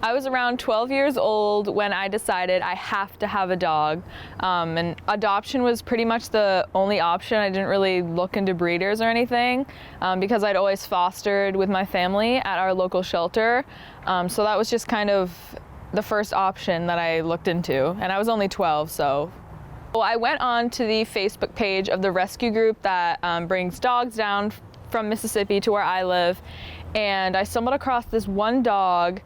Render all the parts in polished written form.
I was around 12 years old when I decided I have to have a dog. And adoption was pretty much the only option. I didn't really look into breeders or anything because I'd always fostered with my family at our local shelter. So that was just kind of the first option that I looked into. And I was only 12, so. Well, I went on to the Facebook page of the rescue group that brings dogs down from Mississippi to where I live. And I stumbled across this one dog.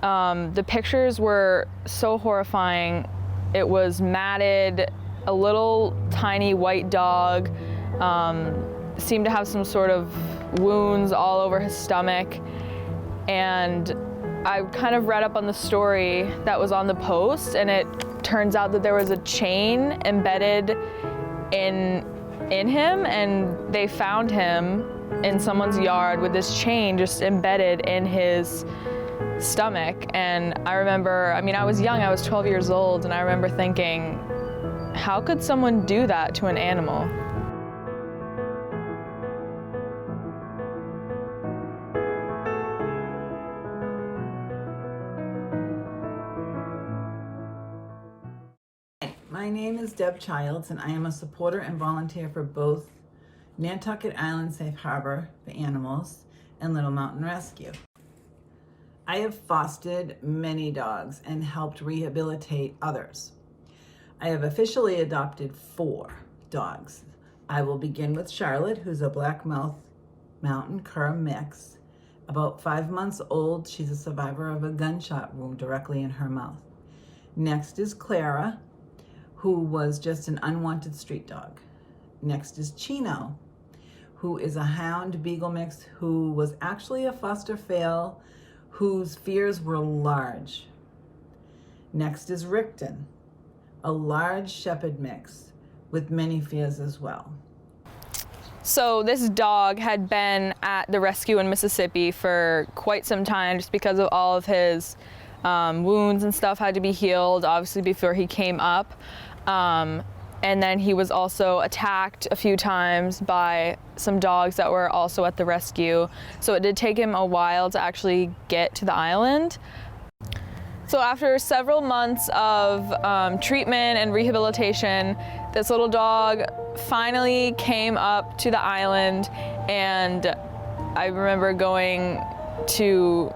The pictures were so horrifying. It was matted, a little tiny white dog, seemed to have some sort of wounds all over his stomach. And I kind of read up on the story that was on the post, and it turns out that there was a chain embedded in him, and they found him in someone's yard with this chain just embedded in his stomach. And I remember, I was young, I was 12 years old, and I remember thinking, how could someone do that to an animal? My name is Deb Childs, and I am a supporter and volunteer for both Nantucket Island Safe Harbor for Animals and Little Mountain Rescue. I have fostered many dogs and helped rehabilitate others. I have officially adopted 4 dogs. I will begin with Charlotte, who's a Blackmouth Mountain Cur mix. About 5 months old, she's a survivor of a gunshot wound directly in her mouth. Next is Clara, who was just an unwanted street dog. Next is Chino, who is a hound beagle mix who was actually a foster fail, whose fears were large. Next is Rickton, a large shepherd mix with many fears as well. So this dog had been at the rescue in Mississippi for quite some time just because of all of his wounds and stuff had to be healed, obviously, before he came up. And then he was also attacked a few times by some dogs that were also at the rescue. So it did take him a while to actually get to the island. So after several months of treatment and rehabilitation, this little dog finally came up to the island, and I remember going to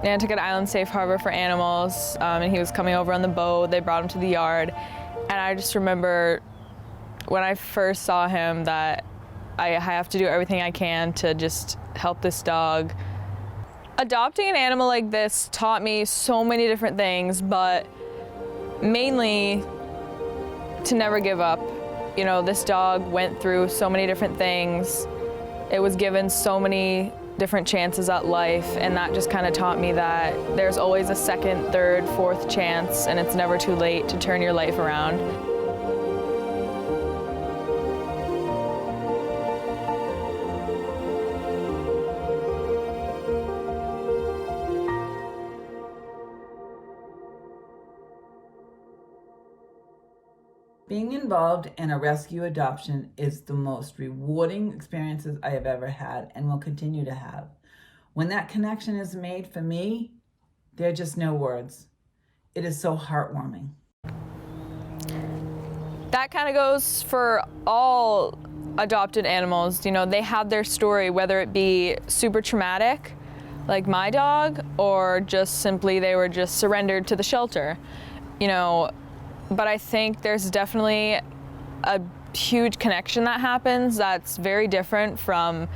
Nantucket Island Safe Harbor for Animals, and he was coming over on the boat. They brought him to the yard. And I just remember when I first saw him that I have to do everything I can to just help this dog. Adopting an animal like this taught me so many different things, but mainly to never give up. You know, this dog went through so many different things. It was given so many different chances at life, and that just kind of taught me that there's always a second, third, fourth chance, and it's never too late to turn your life around. Being involved in a rescue adoption is the most rewarding experiences I have ever had and will continue to have. When that connection is made for me, there are just no words. It is so heartwarming. That kind of goes for all adopted animals. You know, they have their story, whether it be super traumatic, like my dog, or just simply they were just surrendered to the shelter. You know, but I think there's definitely a huge connection that happens that's very different from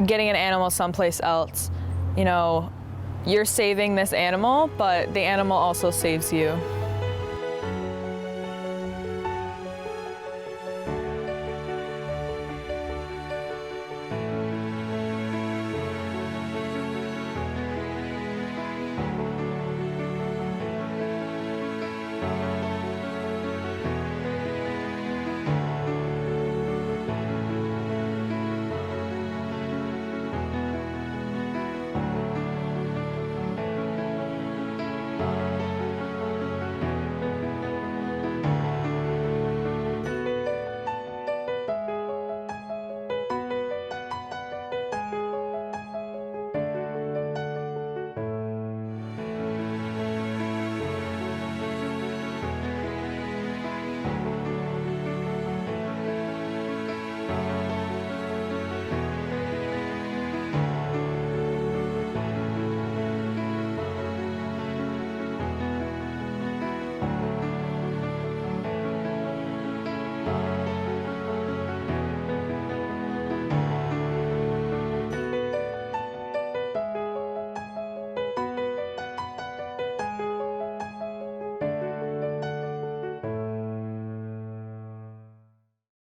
getting an animal someplace else. You know, you're saving this animal, but the animal also saves you.